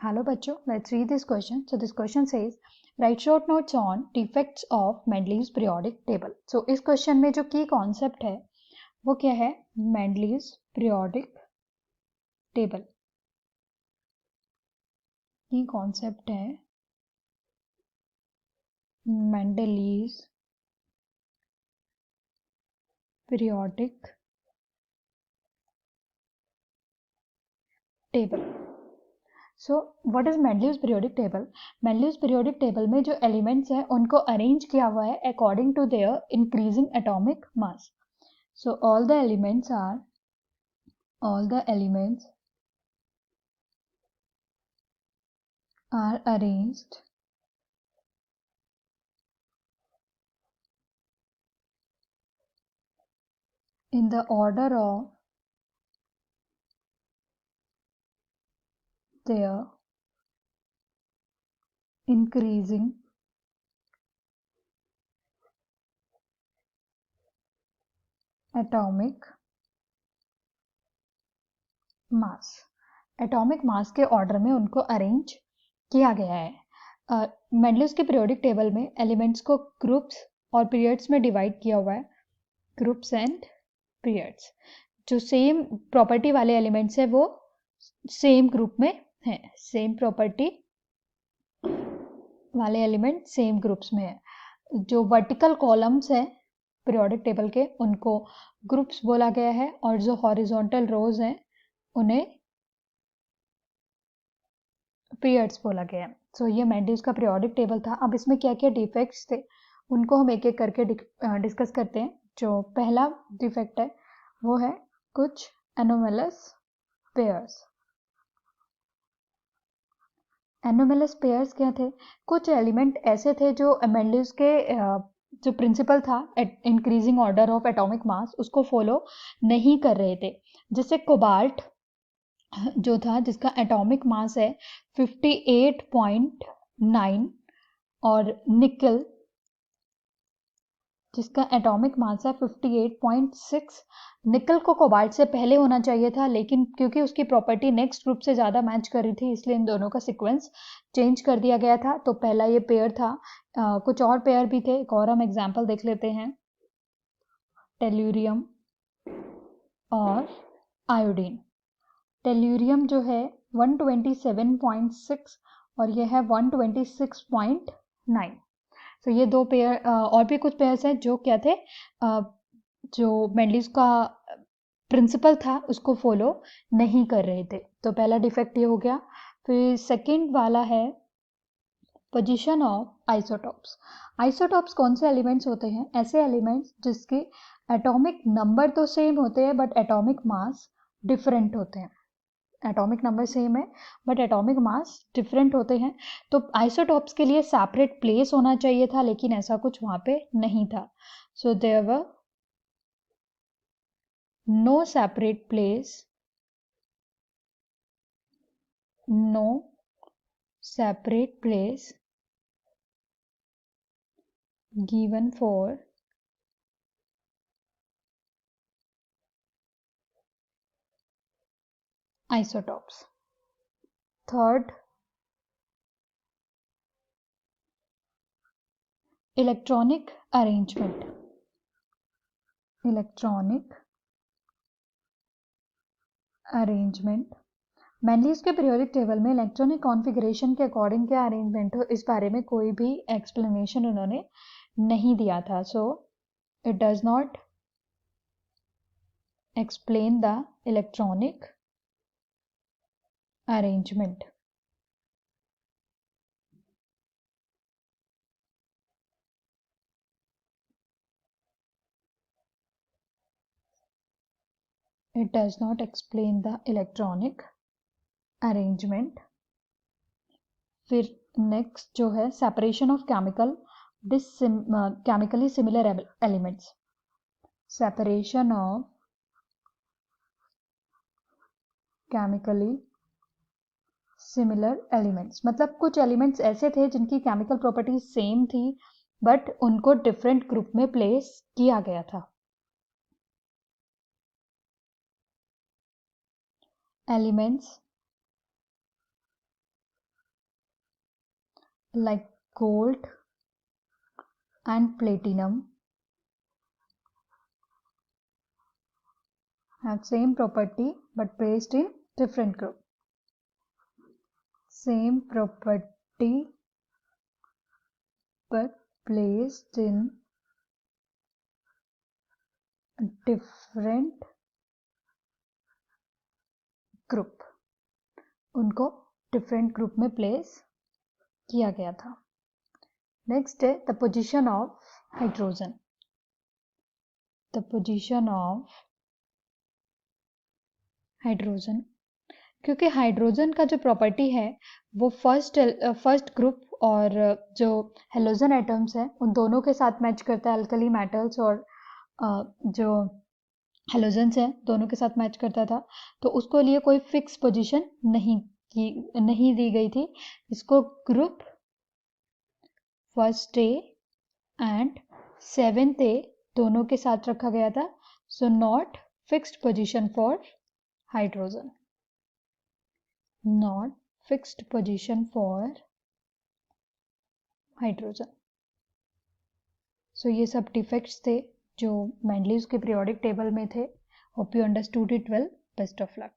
Hello बच्चों, let's read this question. So this question says, write short notes on defects of Mendeleev's periodic table. So इस question में जो key concept है वो क्या है? Mendeleev's periodic table. key concept है Mendeleev's periodic table. So what is Mendeleev's periodic table? Mendeleev's periodic table में जो एलिमेंट्स हैं उनको अरेंज किया हुआ है according to their increasing atomic mass. So all the elements are arranged in the order of their increasing atomic mass. Atomic mass के order में उनको अरेंज किया गया है. मेंडलीव्स के पीरियोडिक टेबल में एलिमेंट्स को ग्रुप्स और पीरियड्स में डिवाइड किया हुआ है. Groups and periods. जो सेम प्रॉपर्टी वाले एलिमेंट्स है वो सेम ग्रुप में है. सेम प्रॉपर्टी वाले एलिमेंट सेम ग्रुप्स में है. जो वर्टिकल कॉलम्स है पीरियोडिक टेबल के उनको ग्रुप्स बोला गया है और जो हॉरिजॉन्टल रोज हैं उन्हें पीरियड्स बोला गया है. सो ये मेंडलीव्स का पीरियोडिक टेबल था. अब इसमें क्या क्या डिफेक्ट्स थे उनको हम एक एक करके डिस्कस करते हैं. जो पहला डिफेक्ट है वो है कुछ एनोमलस पेयर्स. एनोमलस पेयर्स क्या थे? कुछ एलिमेंट ऐसे थे जो मेंडलीव्स के जो प्रिंसिपल था increasing order of atomic mass उसको फॉलो नहीं कर रहे थे. जैसे कोबाल्ट जो था जिसका एटॉमिक मास है 58.9 और निकल जिसका एटॉमिक मास है 58.6. निकल को कोबाल्ट से पहले होना चाहिए था लेकिन क्योंकि उसकी प्रॉपर्टी नेक्स्ट ग्रुप से ज़्यादा मैच कर रही थी इसलिए इन दोनों का सीक्वेंस चेंज कर दिया गया था. तो पहला ये पेयर था. कुछ और पेयर भी थे. एक और हम एग्जाम्पल देख लेते हैं. टेल्यूरियम और आयोडीन. टेल्यूरियम जो है 127.6 और ये है 126.9. तो ये दो पेयर. और भी कुछ पेयर्स हैं जो क्या थे जो मेंडलीव्स का प्रिंसिपल था उसको फॉलो नहीं कर रहे थे. तो पहला डिफेक्ट ये हो गया. फिर सेकंड वाला है पोजीशन ऑफ आइसोटॉप्स. आइसोटॉप्स कौन से एलिमेंट्स होते हैं? ऐसे एलिमेंट्स जिसके एटॉमिक नंबर तो सेम होते हैं बट एटॉमिक मास डिफरेंट होते हैं. एटॉमिक नंबर सेम है बट एटॉमिक मास डिफरेंट होते हैं. तो आइसोटॉप्स के लिए सेपरेट प्लेस होना चाहिए था लेकिन ऐसा कुछ वहाँ पे नहीं था. So there were no separate place, no separate place given for isotopes. Third, electronic arrangement. Electronic arrangement. Mendeleev's के पीरियोडिक टेबल में इलेक्ट्रॉनिक कॉन्फ़िगरेशन के अकॉर्डिंग क्या अरेंजमेंट हो इस बारे में कोई भी एक्सप्लेनेशन उन्होंने नहीं दिया था. So it does not explain the electronic arrangement. It does not explain the electronic arrangement. फिर नेक्स्ट जो है separation of chemically similar elements. Separation of chemically similar elements मतलब कुछ एलिमेंट्स ऐसे थे जिनकी केमिकल प्रॉपर्टीज सेम थी बट उनको डिफरेंट ग्रुप में प्लेस किया गया था. Elements like gold and platinum have same property but placed in different group. Same property but placed in different group. उनको different group में place किया गया था. Next है the position of hydrogen. The position of hydrogen. क्योंकि hydrogen का जो property है वो फर्स्ट ग्रुप और जो हेलोजन एटम्स है उन दोनों के साथ मैच करता है. अल्कली मेटल्स और जो हेलोजन्स हैं दोनों के साथ मैच करता था. तो उसको लिए कोई फिक्स पोजीशन नहीं दी गई थी. इसको group first A and seventh A दोनों के साथ रखा गया था. So not fixed position for hydrogen. Not fixed position for hydrogen. So ये सब डिफेक्ट्स थे जो मेंडलीव के पीरियोडिक टेबल में थे. Hope you understood it well. Best of luck.